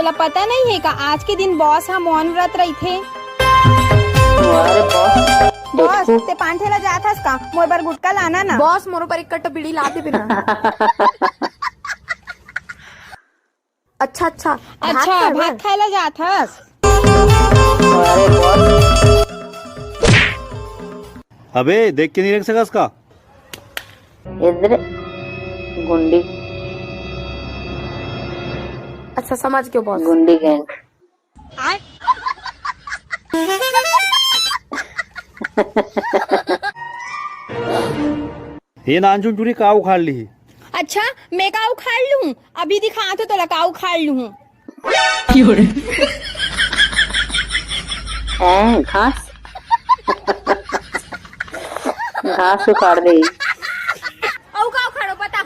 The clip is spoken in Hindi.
तोला पता नहीं है का आज के दिन बॉस हा मौन व्रत रही थे। अरे बॉस ते पांठेला जात हस का मोर बार गुटका लाना ना। बॉस मोरो पर एक कट्टा बीड़ी ला दे बिना। अच्छा अच्छा अच्छा भात खाएला जात हस। अरे बॉस अबे देख के नहीं रख सका उसका। इधर गुंडी अच्छा समझ गयो बॉस। गुंडी गैंग। ये नानचुन चूरी का उखाड़ ली। अच्छा मैं का उखाड़ लूं अभी दिखा तो तोला का उखाड़ लूं। घास घास उखाड़ दे। औ का उखाड़ो पता।